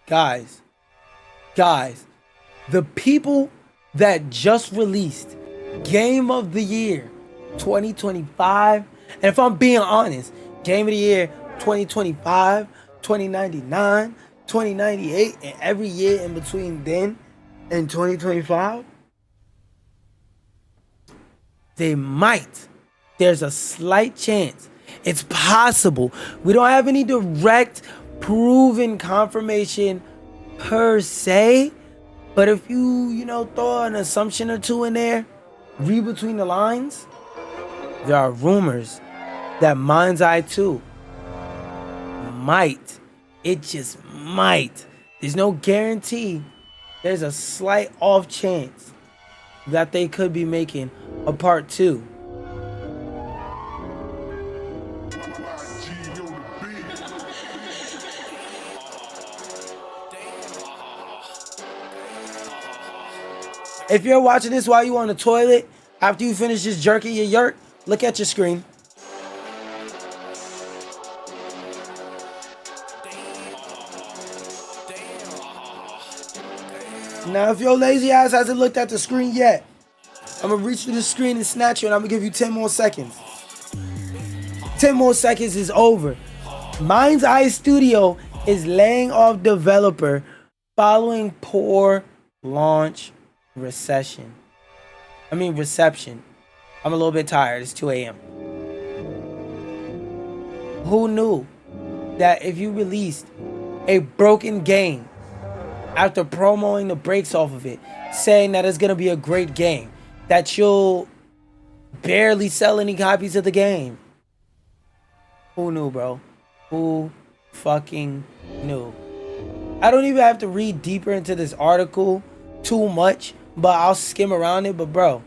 guys, the people that just released Game of the Year 2025, and if I'm being honest, Game of the Year 2025, 2099, 2098, and every year in between then and 2025, they might. There's a slight chance. It's possible. We don't have any direct proven confirmation per se, but if you throw an assumption or two in there, read between the lines, there are rumors that Mind's Eye 2 might, it just might, there's no guarantee, there's a slight off chance that they could be making a part 2. If you're watching this while you're on the toilet, after you finish just jerking your yurt, look at your screen. Now, if your lazy ass hasn't looked at the screen yet, I'm going to reach to the screen and snatch you, and I'm going to give you 10 more seconds. 10 more seconds is over. Mind's Eye Studio is laying off developer following poor launch reception. I'm a little bit tired. It's 2 a.m. Who knew that if you released a broken game after promoting the brakes off of it, saying that it's going to be a great game, that you'll barely sell any copies of the game? Who knew, bro? Who fucking knew? I don't even have to read deeper into this article too much, but I'll skim around it. But bro,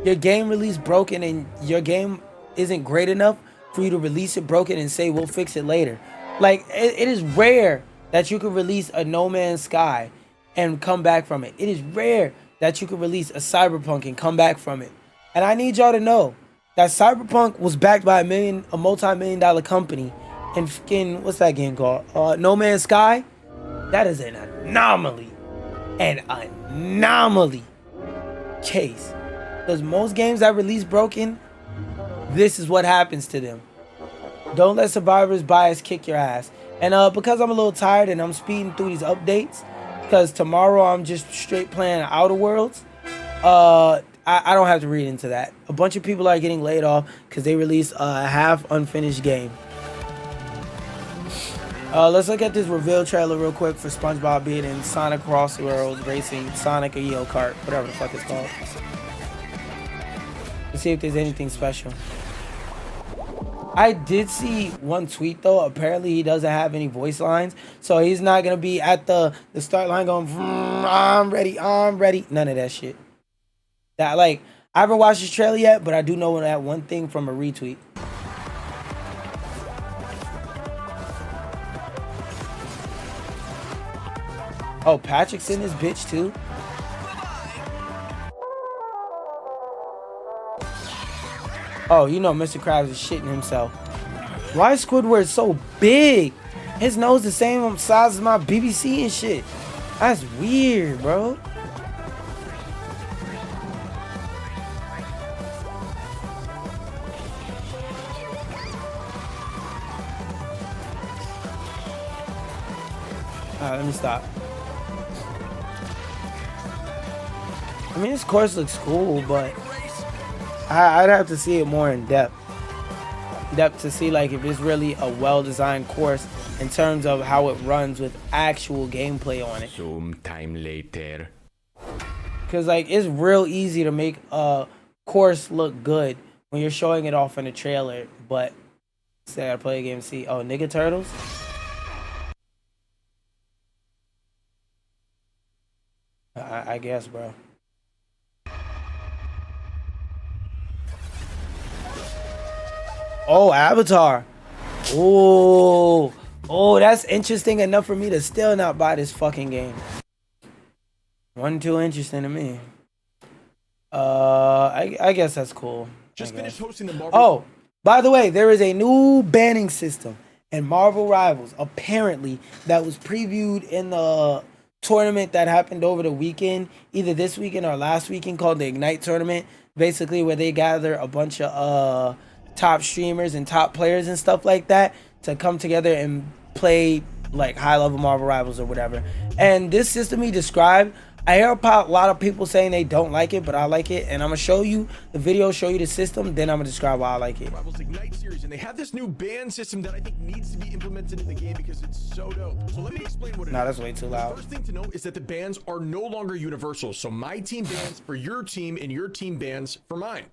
your game released broken and your game isn't great enough for you to release it broken and say we'll fix it later. Like, it is rare that you could release a No Man's Sky and come back from it. It is rare that you could release a Cyberpunk and come back from it. And I need y'all to know that Cyberpunk was backed by a multi-million-dollar company, and fucking, what's that game called? No Man's Sky? That is an anomaly. An anomaly case. Because most games that release broken, this is what happens to them. Don't let survivor's bias kick your ass. And because I'm a little tired and I'm speeding through these updates, because tomorrow I'm just straight playing Outer Worlds, I don't have to read into that. A bunch of people are getting laid off because they released a half unfinished game. Let's look at this reveal trailer real quick for SpongeBob being in Sonic Crossroads Racing Sonic Yo Kart, whatever the fuck it's called. Let's see if there's anything special. I did see one tweet though. Apparently he doesn't have any voice lines, so he's not gonna be at the start line going, I'm ready. None of that shit. That, like, I haven't watched this trailer yet, but I do know that one thing from a retweet. Oh, Patrick's in this bitch too. Oh, you know Mr. Krabs is shitting himself. Why is Squidward so big? His nose the same size as my BBC and shit. That's weird, bro. Alright, let me stop. I mean, this course looks cool, but I'd have to see it more in depth. To see like if it's really a well-designed course in terms of how it runs with actual gameplay on it. Sometime later. Because like it's real easy to make a course look good when you're showing it off in a trailer, but say I gotta play a game and see. Oh, nigga turtles. I guess, bro. Oh, Avatar. Oh, that's interesting enough for me to still not buy this fucking game. Wasn't too interesting to me. I guess that's cool. Just finished hosting the Marvel. Oh, by the way, there is a new banning system. And Marvel Rivals, apparently, that was previewed in the tournament that happened over the weekend, either this weekend or last weekend, called the Ignite tournament. Basically, where they gather a bunch of top streamers and top players and stuff like that to come together and play like high level Marvel Rivals or whatever. And this system he described, I hear a lot of people saying they don't like it, but I like it, and I'm gonna show you the video, show you the system, then I'm gonna describe why I like it. Rivals Ignite series, and they have this new ban system that I think needs to be implemented in the game because it's so dope. So let me explain what it is. Nah, that's way too loud. The first thing to note is that the bans are no longer universal. So my team bans for your team, and your team bans for mine.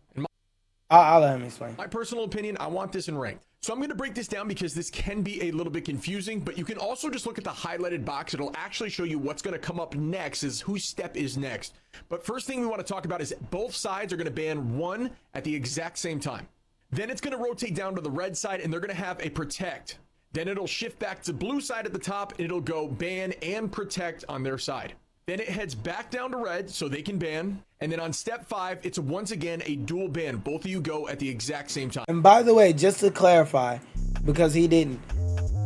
I'll let him explain. My personal opinion, I want this in ranked. So I'm going to break this down because this can be a little bit confusing, but you can also just look at the highlighted box. It'll actually show you what's going to come up next, is whose step is next. But first thing we want to talk about is both sides are going to ban one at the exact same time. Then it's going to rotate down to the red side, and they're going to have a protect. Then it'll shift back to blue side at the top, and it'll go ban and protect on their side. Then it heads back down to red so they can ban. And then on step 5, it's once again a dual ban. Both of you go at the exact same time. And by the way, just to clarify, because he didn't,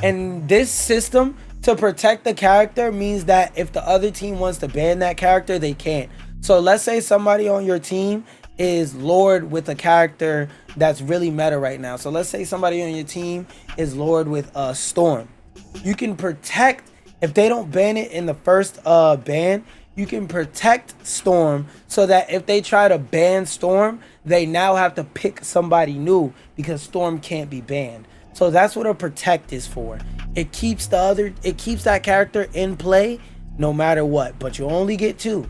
and this system to protect the character means that if the other team wants to ban that character, they can't. So let's say somebody on your team is Lord with a character that's really meta right now. So let's say somebody on your team is Lord with Storm. You can protect, if they don't ban it in the first ban, you can protect Storm so that if they try to ban Storm, they now have to pick somebody new because Storm can't be banned. So that's what a protect is for. It keeps that character in play no matter what, but you only get 2.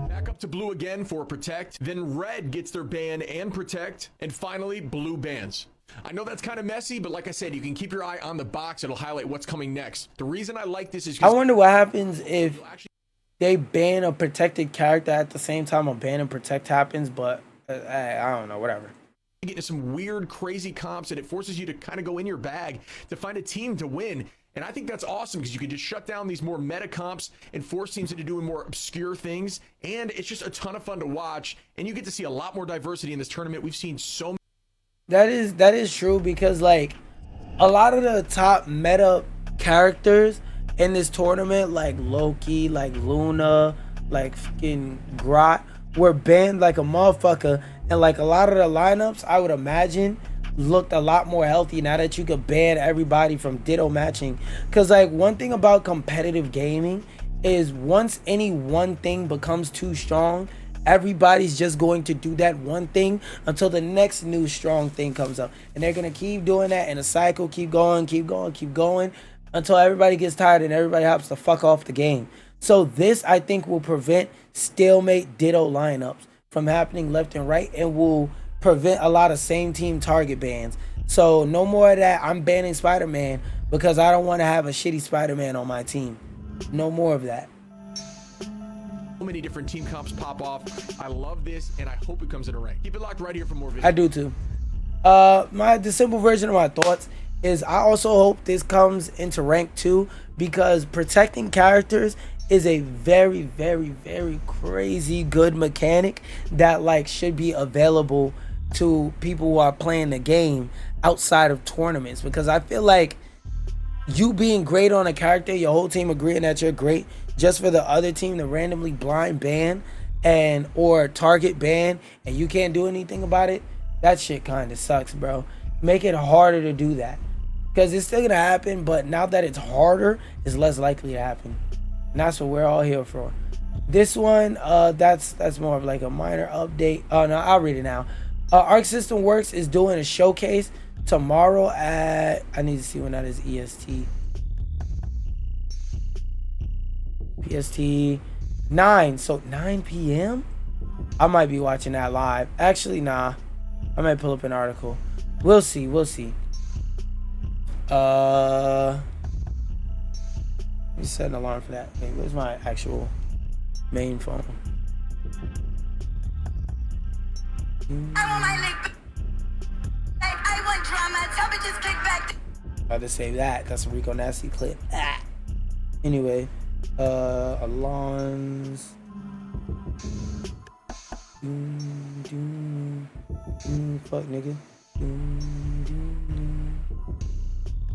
Back up to blue again for protect, then red gets their ban and protect, and finally blue bans. I know that's kind of messy, but like I said, you can keep your eye on the box. It'll highlight what's coming next. The reason I like this is I wonder what happens if they ban a protected character at the same time a ban and protect happens, but I don't know, whatever. Get into some weird, crazy comps, and it forces you to kind of go in your bag to find a team to win. And I think that's awesome because you can just shut down these more meta comps and force teams into doing more obscure things. And it's just a ton of fun to watch. And you get to see a lot more diversity in this tournament. We've seen so many. That is true because like a lot of the top meta characters in this tournament, like Loki, like Luna, like fucking Grot, were banned like a motherfucker. And like a lot of the lineups, I would imagine, looked a lot more healthy now that you could ban everybody from ditto matching. Because like one thing about competitive gaming is once any one thing becomes too strong, everybody's just going to do that one thing until the next new strong thing comes up. And they're going to keep doing that, and the cycle keep going until everybody gets tired and everybody hops the fuck off the game. So this, I think, will prevent stalemate ditto lineups from happening left and right, and will prevent a lot of same team target bans. So no more of that I'm banning Spider-Man because I don't want to have a shitty Spider-Man on my team. No more of that. So many different team comps pop off. I love this, and I hope it comes in a rank. Keep it locked right here for more videos. I do too. The simple version of my thoughts is I also hope this comes into rank 2 because protecting characters is a very, very, very crazy good mechanic that like should be available to people who are playing the game outside of tournaments, because I feel like you being great on a character, your whole team agreeing that you're great, just for the other team to randomly blind ban and or target ban and you can't do anything about it, that shit kind of sucks, bro. Make it harder to do that because it's still gonna happen, but now that it's harder, it's less likely to happen. And that's what we're all here for. This one, that's more of like a minor update. Oh no, I'll read it now. Arc System Works is doing a showcase tomorrow at, I need to see when that is, EST. PST 9, so 9 p.m. I might be watching that live. Actually, nah, I might pull up an article. We'll see. Let me set an alarm for that. Hey, where's my actual main phone? I want drama. Tell me just kick back. I had to save that. That's a Rico Nasty clip. Ah. Anyway, alarms. Fuck, nigga.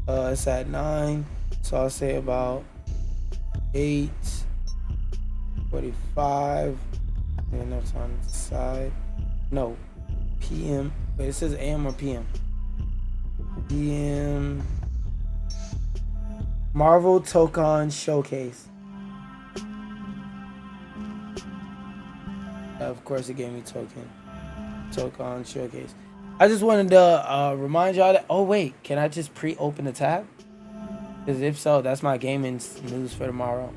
It's at 9, so I'll say about 8:45. Enough time to decide. No, PM. Wait, it says AM or PM? PM. Marvel Tokon Showcase. Of course, it gave me Tokon Showcase. I just wanted to remind y'all that. Oh wait, can I just pre-open the tab? Because if so, that's my gaming news for tomorrow.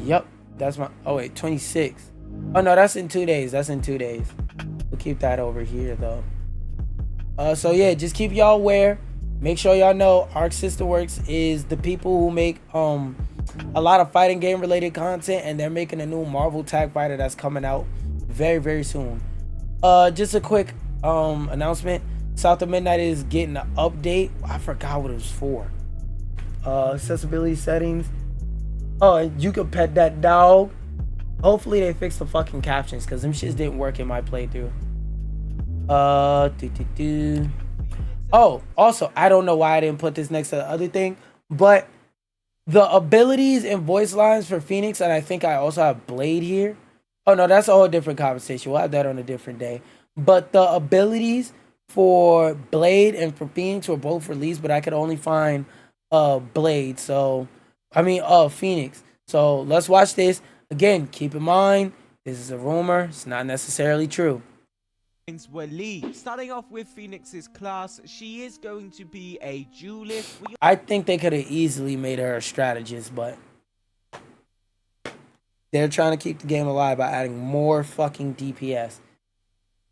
Yep, that's my. Oh wait, 26. Oh no, that's in 2 days. That's in 2 days. We'll keep that over here though. So yeah, just keep y'all aware. Make sure y'all know Arc System Works is the people who make a lot of fighting game related content, and they're making a new Marvel tag fighter that's coming out very soon. Just a quick announcement. South of Midnight is getting an update. I forgot what it was for. Accessibility settings. Oh, and you can pet that dog. Hopefully they fix the fucking captions, because them shits didn't work in my playthrough. Oh, also, I don't know why I didn't put this next to the other thing, but the abilities and voice lines for Phoenix, and I think I also have Blade here. Oh no, that's a whole different conversation. We'll have that on a different day. But the abilities for Blade and for Phoenix were both released, but I could only find Blade. So, I mean, Phoenix. So let's watch this. Again, keep in mind, this is a rumor. It's not necessarily true. Were leaked. Starting off with Phoenix's class, she is going to be a duelist. I think they could have easily made her a strategist, but they're trying to keep the game alive by adding more fucking DPS.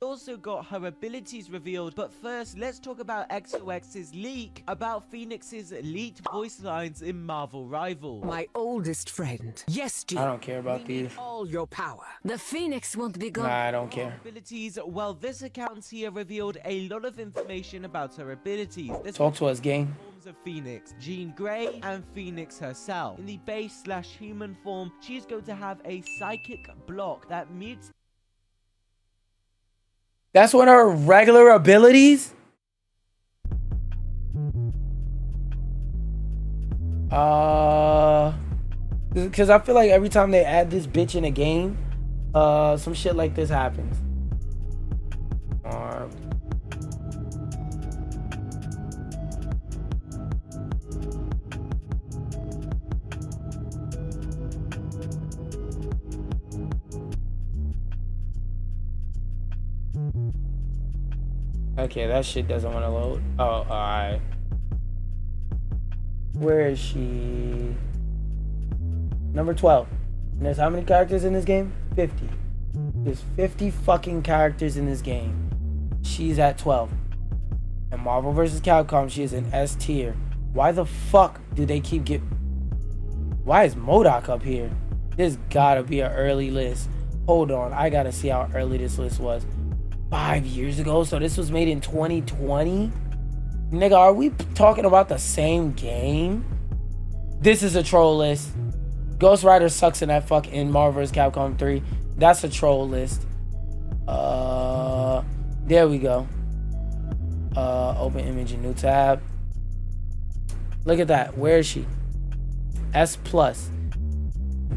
Also got her abilities revealed, but first let's talk about XOX's leak about Phoenix's leaked voice lines in Marvel Rival. My oldest friend. Yes, dear. I don't care about these. All your power. The Phoenix won't be gone. Nah, I don't care. Abilities. Well, this account here revealed a lot of information about her abilities. Talk to us, gang. Forms of Phoenix, Jean Grey, and Phoenix herself. In the base/human form, she is going to have a psychic block that mutes. That's one of her regular abilities? Because I feel like every time they add this bitch in a game, some shit like this happens. Okay, that shit doesn't want to load. Oh, alright. Where is she? Number 12. And there's how many characters in this game? 50. There's 50 fucking characters in this game. She's at 12. And Marvel vs. Capcom, she is an S tier. Why the fuck do they keep get... Why is MODOK up here? There's gotta be an early list. Hold on, I gotta see how early this list was. 5 years ago, so this was made in 2020? Nigga, are we talking about the same game? This is a troll list. Ghost Rider sucks in that fucking Marvel vs. Capcom 3. That's a troll list. There we go. Open image in new tab. Look at that. Where is she? S+.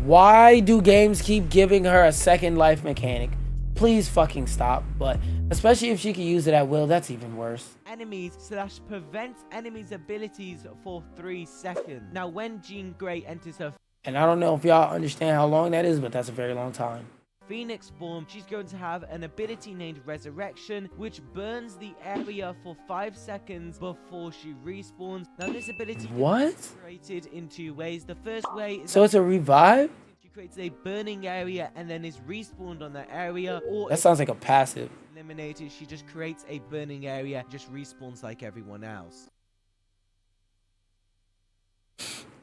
Why do games keep giving her a second life mechanic? Please fucking stop. But especially if she can use it at will, that's even worse. Enemies/prevent enemies' abilities for 3 seconds. Now, when Jean Grey enters her And I don't know if y'all understand how long that is, but that's a very long time. Phoenix form, she's going to have an ability named Resurrection, which burns the area for 5 seconds before she respawns. Now, this ability is created in 2 ways. The first way is so it's a revive? She creates a burning area and then is respawned on that area. Or that sounds like a passive. Eliminated, she just creates a burning area, just respawns like everyone else.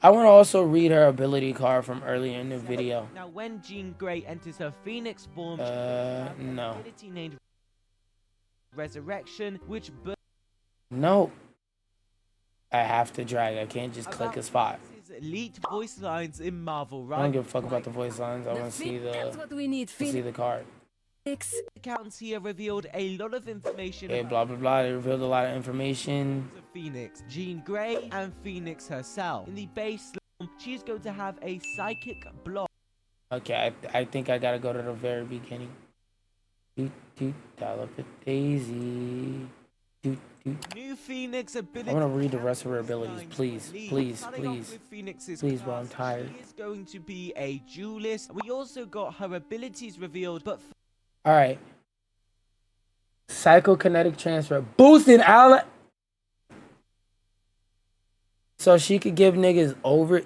I want to also read her ability card from earlier in the video. Now, when Jean Grey enters her Phoenix form, no. Ability named Resurrection, which no. I have to drag. I can't just click a spot. Elite voice lines in Marvel, right? I don't give a fuck about the voice lines. I want to see the That's what we need. see the card. Accounts here revealed a lot of information Okay, blah, blah, blah. They revealed a lot of information. of Phoenix, Jean Grey, and Phoenix herself. In the base form, she's going to have a psychic block. Okay, I think I gotta go to the very beginning. Doot, doot, dial a daisy. Doot, doot. New Phoenix ability. I want to read the rest of her abilities, please, please, Starting off please. with Phoenix's Please, while class, I'm tired. She is going to be a duelist. We also got her abilities revealed, but All right. Psychokinetic transfer. Boosting ally. So she could give niggas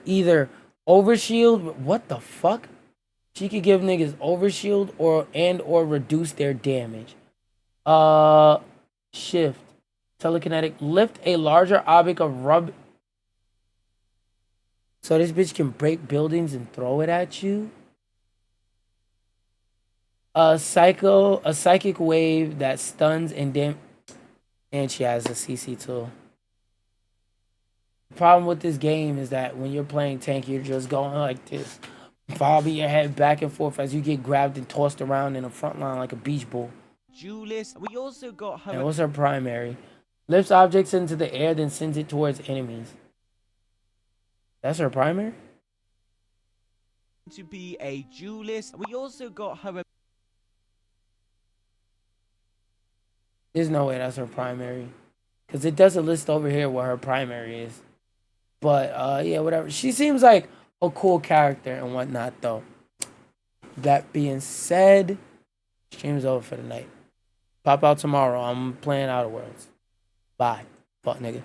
either overshield. What the fuck? She could give niggas overshield or reduce their damage. Shift. Telekinetic. Lift a larger object of rub. So this bitch can break buildings and throw it at you. A psychic wave that stuns and she has a CC tool. The problem with this game is that when you're playing tank, you're just going like this, bobbing your head back and forth as you get grabbed and tossed around in the front line like a beach ball. duelist. We also got her. And what's her primary? Lifts objects into the air, then sends it towards enemies. That's her primary? To be a duelist. We also got her. There's no way that's her primary. Because it doesn't list over here what her primary is. But, yeah, whatever. She seems like a cool character and whatnot, though. That being said, stream's over for the night. Pop out tomorrow. I'm playing Outer Worlds. Bye. Fuck, nigga.